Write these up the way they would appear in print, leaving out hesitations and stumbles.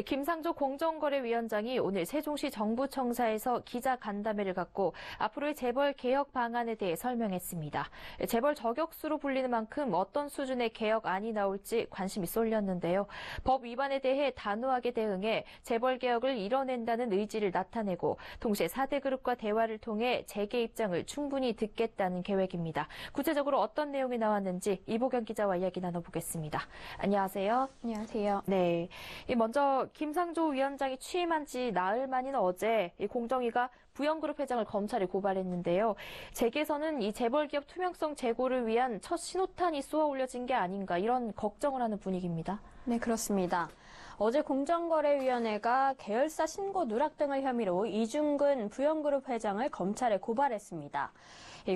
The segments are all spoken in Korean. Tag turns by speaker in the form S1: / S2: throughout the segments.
S1: 김상조 공정거래위원장이 오늘 세종시 정부청사에서 기자간담회를 갖고 앞으로의 재벌 개혁 방안에 대해 설명했습니다. 재벌 저격수로 불리는 만큼 어떤 수준의 개혁안이 나올지 관심이 쏠렸는데요. 법 위반에 대해 단호하게 대응해 재벌 개혁을 이뤄낸다는 의지를 나타내고 동시에 4대 그룹과 대화를 통해 재계 입장을 충분히 듣겠다는 계획입니다. 구체적으로 어떤 내용이 나왔는지 이보경 기자와 이야기 나눠보겠습니다. 안녕하세요.
S2: 안녕하세요.
S1: 네. 먼저 김상조 위원장이 취임한 지 나흘 만인 어제 공정위가 부영그룹 회장을 검찰에 고발했는데요. 재계에서는 이 재벌기업 투명성 제고를 위한 첫 신호탄이 쏘아 올려진 게 아닌가 이런 걱정을 하는 분위기입니다.
S2: 네, 그렇습니다. 어제 공정거래위원회가 계열사 신고 누락 등의 혐의로 이중근 부영그룹 회장을 검찰에 고발했습니다.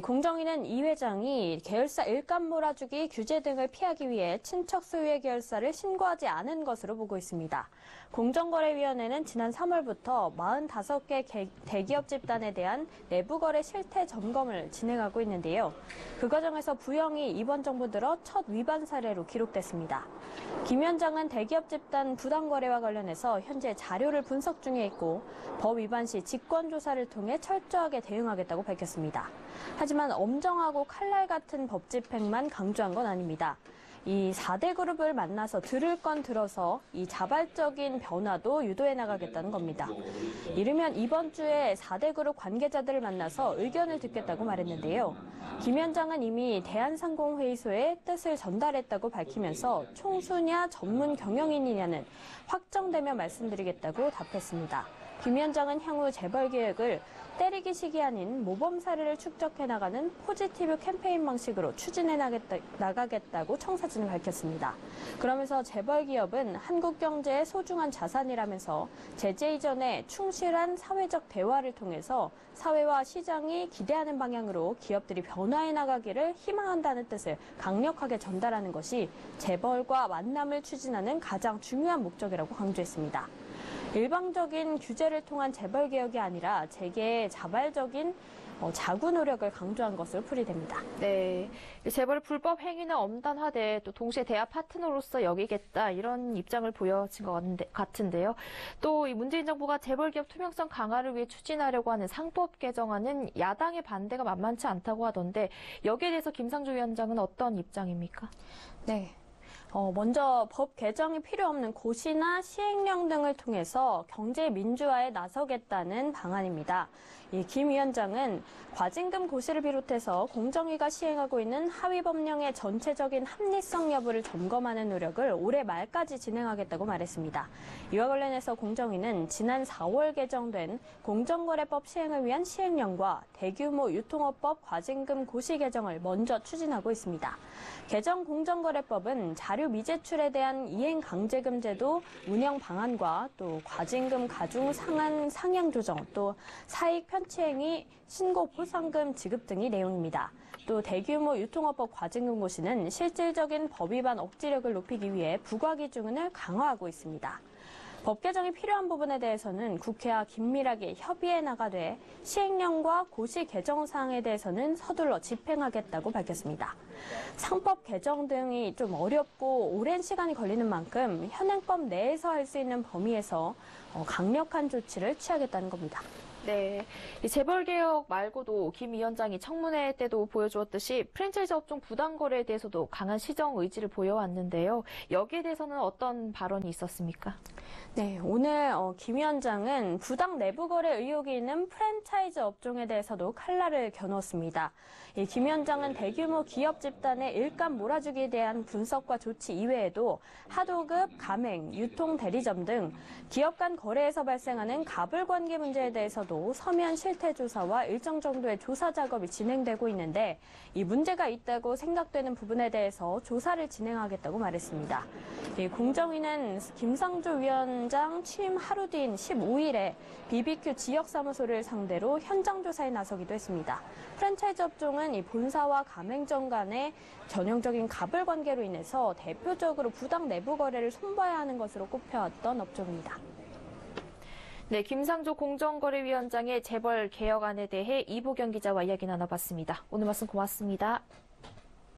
S2: 공정위는 이 회장이 계열사 일감 몰아주기 규제 등을 피하기 위해 친척 소유의 계열사를 신고하지 않은 것으로 보고 있습니다. 공정거래위원회는 지난 3월부터 45개 대기업 집단에 대한 내부거래 실태 점검을 진행하고 있는데요. 그 과정에서 부영이 이번 정부 들어 첫 위반 사례로 기록됐습니다. 김 위원장은 대기업 집단 부당거래와 관련해서 현재 자료를 분석 중에 있고 법 위반 시 직권조사를 통해 철저하게 대응하겠다고 밝혔습니다. 하지만 엄정하고 칼날 같은 법 집행만 강조한 건 아닙니다. 이 4대 그룹을 만나서 들을 건 들어서 이 자발적인 변화도 유도해 나가겠다는 겁니다. 이르면 이번 주에 4대 그룹 관계자들을 만나서 의견을 듣겠다고 말했는데요. 김 위원장은 이미 대한상공회의소에 뜻을 전달했다고 밝히면서 총수냐 전문 경영인이냐는 확정되면 말씀드리겠다고 답했습니다. 김 위원장은 향후 재벌 계획을 때리기 식이 아닌 모범 사례를 축적해 나가는 포지티브 캠페인 방식으로 추진해 나가겠다고 청사진을 밝혔습니다. 그러면서 재벌 기업은 한국 경제의 소중한 자산이라면서 제재 이전에 충실한 사회적 대화를 통해서 사회와 시장이 기대하는 방향으로 기업들이 변화해 나가기를 희망한다는 뜻을 강력하게 전달하는 것이 재벌과 만남을 추진하는 가장 중요한 목적이라고 강조했습니다. 일방적인 규제를 통한 재벌 개혁이 아니라 재계의 자발적인 자구 노력을 강조한 것으로 풀이됩니다.
S1: 네, 재벌 불법 행위는 엄단하되 또 동시에 대화 파트너로서 여기겠다 이런 입장을 보여진 것 같은데요. 또 이 문재인 정부가 재벌 기업 투명성 강화를 위해 추진하려고 하는 상법 개정안은 야당의 반대가 만만치 않다고 하던데 여기에 대해서 김상조 위원장은 어떤 입장입니까?
S2: 네. 먼저 법 개정이 필요 없는 고시나 시행령 등을 통해서 경제 민주화에 나서겠다는 방안입니다. 김 위원장은 과징금 고시를 비롯해서 공정위가 시행하고 있는 하위 법령의 전체적인 합리성 여부를 점검하는 노력을 올해 말까지 진행하겠다고 말했습니다. 이와 관련해서 공정위는 지난 4월 개정된 공정거래법 시행을 위한 시행령과 대규모 유통업법 과징금 고시 개정을 먼저 추진하고 있습니다. 개정 공정거래법은 자료 미제출에 대한 이행 강제금 제도 운영 방안과 또 과징금 가중 상향 조정, 또 사익 편취 행위 신고 보상금 지급 등이 내용입니다. 또 대규모 유통업법 과징금 고시는 실질적인 법 위반 억지력을 높이기 위해 부과 기준을 강화하고 있습니다. 법 개정이 필요한 부분에 대해서는 국회와 긴밀하게 협의해 나가되 시행령과 고시 개정 사항에 대해서는 서둘러 집행하겠다고 밝혔습니다. 상법 개정 등이 좀 어렵고 오랜 시간이 걸리는 만큼 현행법 내에서 할 수 있는 범위에서 강력한 조치를 취하겠다는 겁니다.
S1: 네, 이 재벌 개혁 말고도 김 위원장이 청문회 때도 보여주었듯이 프랜차이즈 업종 부당 거래에 대해서도 강한 시정 의지를 보여왔는데요. 여기에 대해서는 어떤 발언이 있었습니까?
S2: 네, 오늘 김 위원장은 부당 내부 거래 의혹이 있는 프랜차이즈 업종에 대해서도 칼날을 겨누었습니다. 김 위원장은 대규모 기업 집단의 일감 몰아주기에 대한 분석과 조치 이외에도 하도급, 가맹, 유통 대리점 등 기업 간 거래에서 발생하는 가불관계 문제에 대해서도 서면 실태 조사와 일정 정도의 조사 작업이 진행되고 있는데 이 문제가 있다고 생각되는 부분에 대해서 조사를 진행하겠다고 말했습니다. 공정위는 김상조 위원장 취임 하루 뒤인 15일에 BBQ 지역사무소를 상대로 현장 조사에 나서기도 했습니다. 프랜차이즈 업종은 이 본사와 가맹점 간의 전형적인 가불 관계로 인해서 대표적으로 부당 내부 거래를 손봐야 하는 것으로 꼽혀왔던 업종입니다.
S1: 네, 김상조 공정거래위원장의 재벌 개혁안에 대해 이보경 기자와 이야기 나눠봤습니다. 오늘 말씀 고맙습니다.